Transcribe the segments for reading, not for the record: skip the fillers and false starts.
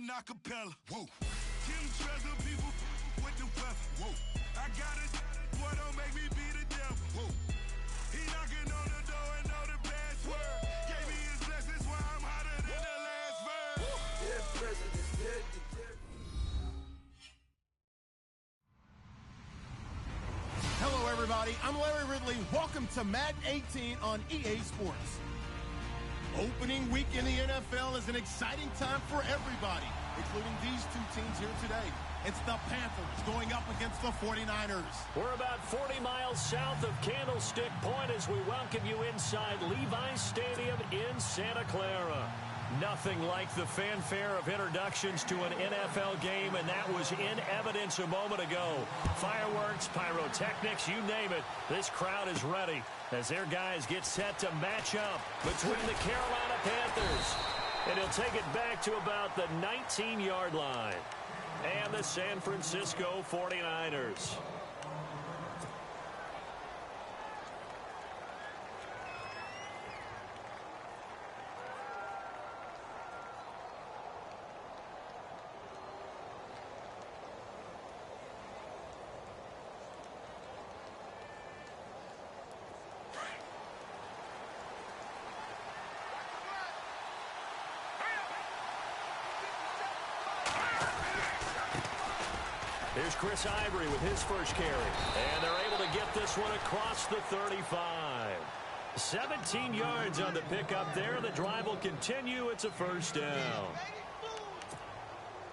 rapping acapella. Whoa. Kim treasure people with the weapon. Whoa. I got it, boy, don't make me be the devil. Whoa. He knocking on the door and know the password. Gave me his blessings while I'm hotter than the last verse. Dead presidents, dead to dead. Hello, everybody. I'm Larry Ridley. Welcome to Madden 18 on EA Sports. Opening week in the NFL is an exciting time for everybody, including these two teams here today. It's the Panthers going up against the 49ers. We're about 40 miles south of Candlestick Point as we welcome you inside Levi's Stadium in Santa Clara. Nothing like the fanfare of introductions to an NFL game, and that was in evidence a moment ago. Fireworks, pyrotechnics, you name it. This crowd is ready as their guys get set to match up between the Carolina Panthers. And he'll take it back to about the 19-yard line. And the San Francisco 49ers. Here's Chris Ivory with his first carry. And they're able to get this one across the 35. 17 yards on the pickup there. The drive will continue. It's a first down.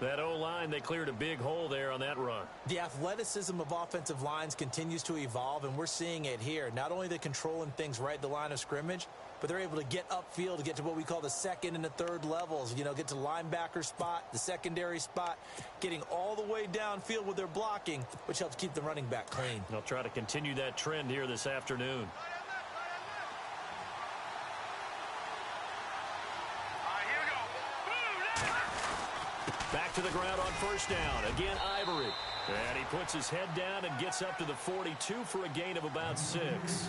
That O-line, they cleared a big hole there on that run. The athleticism of offensive lines continues to evolve, and we're seeing it here. Not only the controlling things right at the line of scrimmage, but they're able to get upfield to get to what we call the second and the third levels. You know, get to the linebacker spot, the secondary spot, getting all the way downfield with their blocking, which helps keep the running back clean. They'll try to continue that trend here this afternoon. Back to the ground on first down. Again, Ivory. And he puts his head down and gets up to the 42 for a gain of about 6.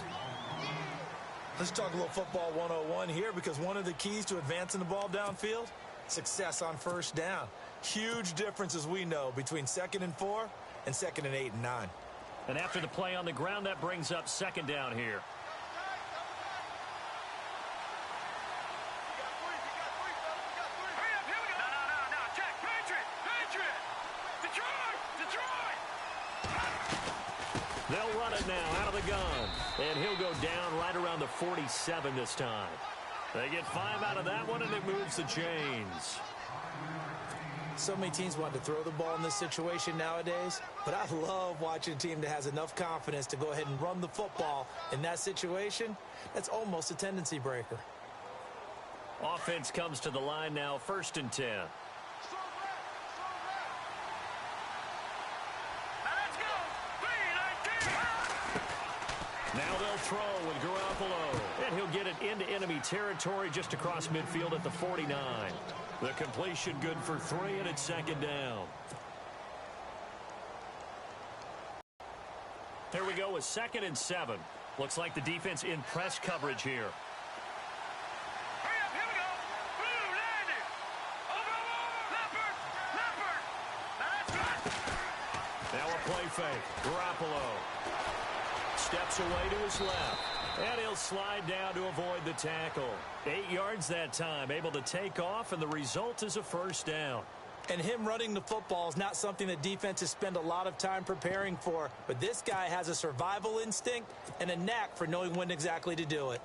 Let's talk a little football 101 here, because one of the keys to advancing the ball downfield, success on first down. Huge difference, as we know, between 2nd and 4 and 2nd and 8 and 9. And after the play on the ground, that brings up 2nd down here. They'll run it now out of the gun. And he'll go down right around the 47 this time. They get 5 out of that one, and it moves the chains. So many teams want to throw the ball in this situation nowadays, but I love watching a team that has enough confidence to go ahead and run the football in that situation. That's almost a tendency breaker. Offense comes to the line now, 1st and 10. Now they'll throw with Garoppolo, and he'll get it into enemy territory just across midfield at the 49. The completion good for 3, and it's 2nd down. There we go with 2nd and 7. Looks like the defense in press coverage here. Now a play fake. Garoppolo steps away to his left, and he'll slide down to avoid the tackle. 8 yards that time, able to take off, and the result is a first down. And him running the football is not something that defenses spend a lot of time preparing for, but this guy has a survival instinct and a knack for knowing when exactly to do it.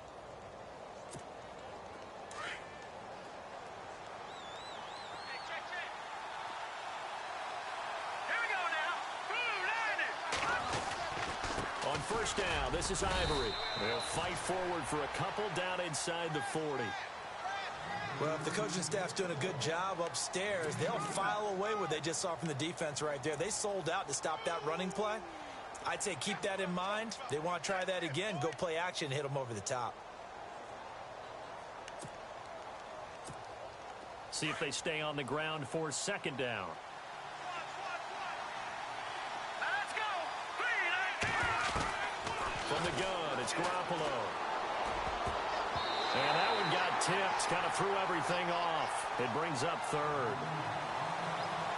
First down, this is Ivory. They'll fight forward for a couple down inside the 40. Well, if the coaching staff's doing a good job upstairs, they'll file away what they just saw from the defense right there. They sold out to stop that running play. I'd say keep that in mind. They want to try that again, go play action, hit them over the top. See if they stay on the ground for 2nd down. From the gun, it's Garoppolo. And that one got tipped, kind of threw everything off. It brings up 3rd.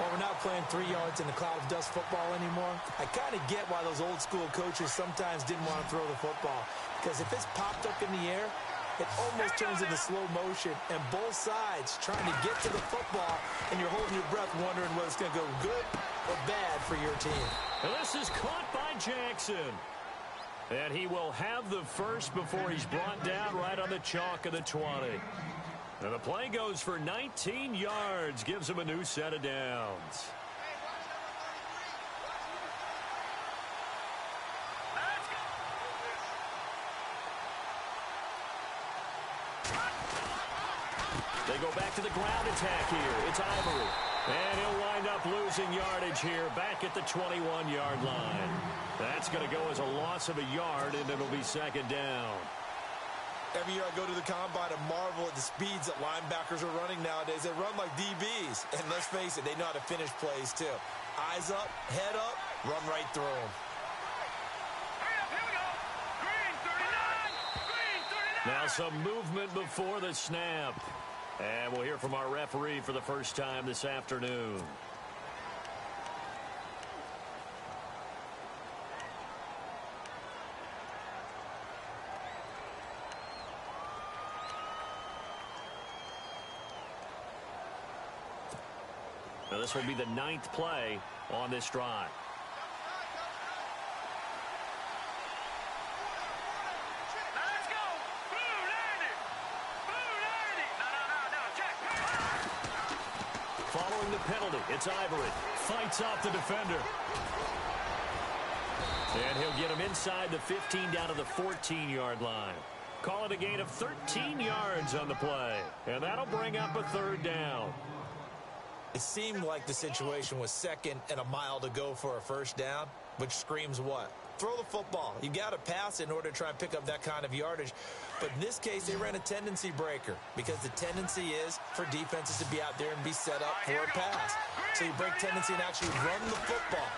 Well, we're not playing 3 yards in the cloud of dust football anymore. I kind of get why those old school coaches sometimes didn't want to throw the football. Because if it's popped up in the air, it almost turns into slow motion. And both sides trying to get to the football, and you're holding your breath wondering whether it's going to go good or bad for your team. And this is caught by Jackson. And he will have the first before he's brought down right on the chalk of the 20. And the play goes for 19 yards, gives him a new set of downs. They go back to the ground attack here. It's Ivory. And he'll wind up losing yardage here back at the 21-yard line. That's going to go as a loss of a yard, and it'll be second down. Every year I go to the combine and marvel at the speeds that linebackers are running nowadays. They run like DBs. And let's face it, they know how to finish plays too. Eyes up, head up, run right through them. Now some movement before the snap. And we'll hear from our referee for the first time this afternoon. Now this will be the 9th play on this drive. Following the penalty, it's Ivory. Fights off the defender. And he'll get him inside the 15 down to the 14-yard line. Call it a gain of 13 yards on the play. And that'll bring up a third down. It seemed like the situation was second and a mile to go for a first down, which screams what? Throw the football. You got to pass in order to try and pick up that kind of yardage. But in this case, they ran a tendency breaker because the tendency is for defenses to be out there and be set up for a pass. So you break tendency and actually run the football.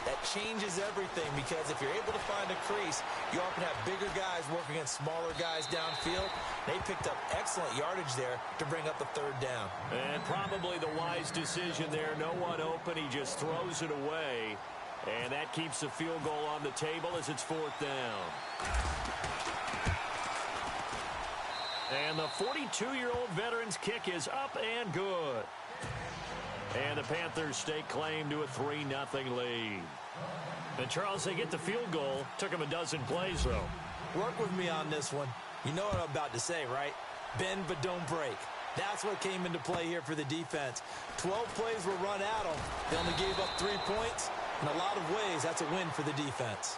That changes everything because if you're able to find a crease, you often have bigger guys working against smaller guys downfield. They picked up excellent yardage there to bring up the third down. And probably the wise decision there. No one open. He just throws it away. And that keeps the field goal on the table as it's fourth down. And the 42-year-old veteran's kick is up and good. And the Panthers stake claim to a 3-0 lead. And, Charles, they get the field goal. Took them a dozen plays, though. Work with me on this one. You know what I'm about to say, right? Bend but don't break. That's what came into play here for the defense. 12 plays were run at them. They only gave up 3 points. In a lot of ways, that's a win for the defense.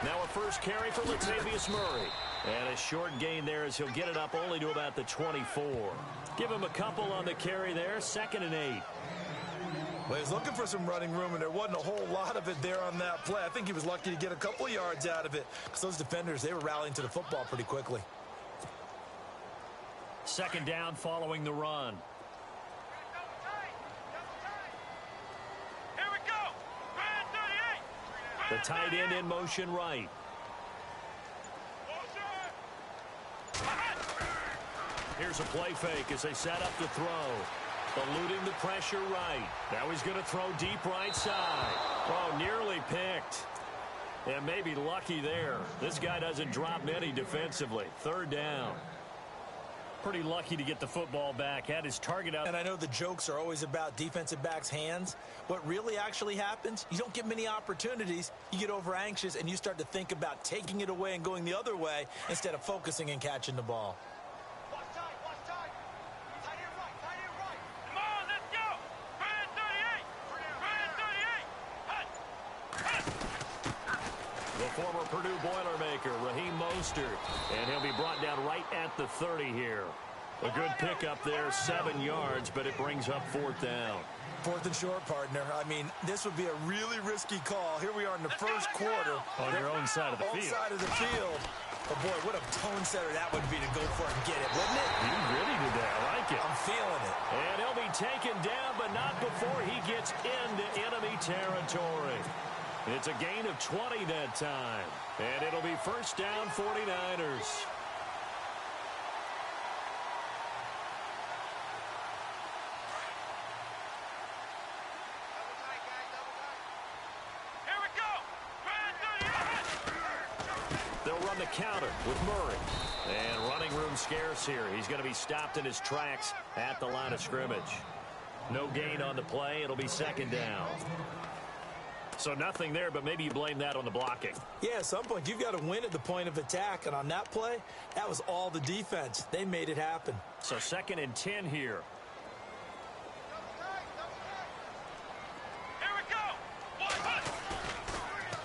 Now a first carry for Latavius Murray. And a short gain there as he'll get it up only to about the 24. Give him a couple on the carry there. 2nd and 8. Well, he was looking for some running room, and there wasn't a whole lot of it there on that play. I think he was lucky to get a couple of yards out of it because those defenders, they were rallying to the football pretty quickly. 2nd down following the run. Here we go. The tight end in motion right. Here's a play fake as they set up to throw. Eluding the pressure right. Now he's going to throw deep right side. Oh, nearly picked. And maybe lucky there. This guy doesn't drop many defensively. Third down. Pretty lucky to get the football back. Had his target out. And I know the jokes are always about defensive backs' hands. What really actually happens, you don't get many opportunities. You get over anxious, and you start to think about taking it away and going the other way instead of focusing and catching the ball. Watch time. Tight end right. Come on, let's go. Brand 38. The former Purdue Boilermaker, Raheem Mostert. And he'll be brought down right at the 30 here. A good pickup there, 7 yards, but it brings up fourth down. Fourth and short, partner. I mean, this would be a really risky call. Here we are in the first quarter. On your own side of the field. Side of the field. But, boy, what a tone setter that would be to go for it and get it, wouldn't it? You really did that. I like it. I'm feeling it. And he'll be taken down, but not before he gets into enemy territory. It's a gain of 20 that time. And it'll be first down 49ers. They'll run the counter with Murray. And running room scarce here. He's going to be stopped in his tracks at the line of scrimmage. No gain on the play. It'll be second down. So nothing there, but maybe you blame that on the blocking. Yeah, at some point, you've got to win at the point of attack. And on that play, that was all the defense. They made it happen. So 2nd and 10 here. Here we go.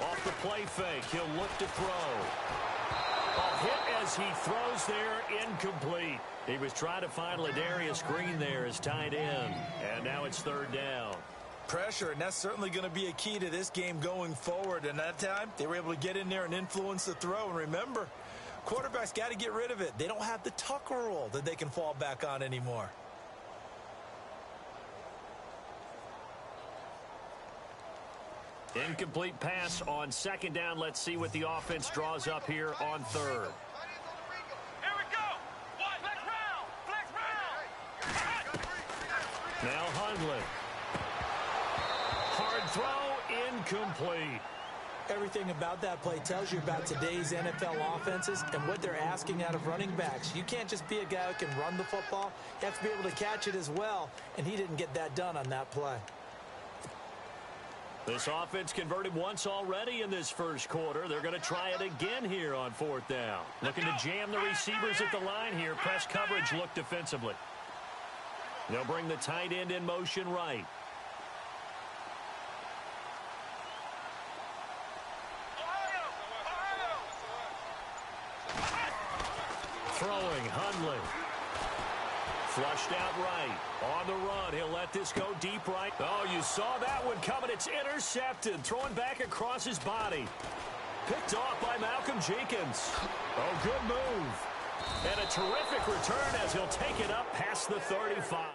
Off the play fake, he'll look to throw. A hit as he throws there, incomplete. He was trying to find Ladarius Green there as tight end. And now it's third down. Pressure, and that's certainly going to be a key to this game going forward. And that time, they were able to get in there and influence the throw. And remember, quarterbacks got to get rid of it. They don't have the Tucker rule that they can fall back on anymore. Incomplete pass on second down. Let's see what the offense draws up here on third. Here we go. Flex round. Now Hundley. Hard throw, incomplete. Everything about that play tells you about today's NFL offenses and what they're asking out of running backs. You can't just be a guy who can run the football. You have to be able to catch it as well, and he didn't get that done on that play. This offense converted once already in this first quarter. They're going to try it again here on fourth down. Looking to jam the receivers at the line here. Press coverage look defensively. They'll bring the tight end in motion right. Throwing, Hundley. Flushed out right. On the run, he'll let this go deep right. Oh, you saw that one coming. It's intercepted. Throwing back across his body. Picked off by Malcolm Jenkins. Oh, good move. And a terrific return as he'll take it up past the 35.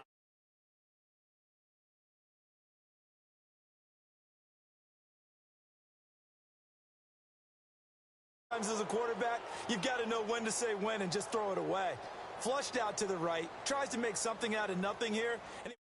As a quarterback, you've got to know when to say when and just throw it away. Flushed out to the right, tries to make something out of nothing here. And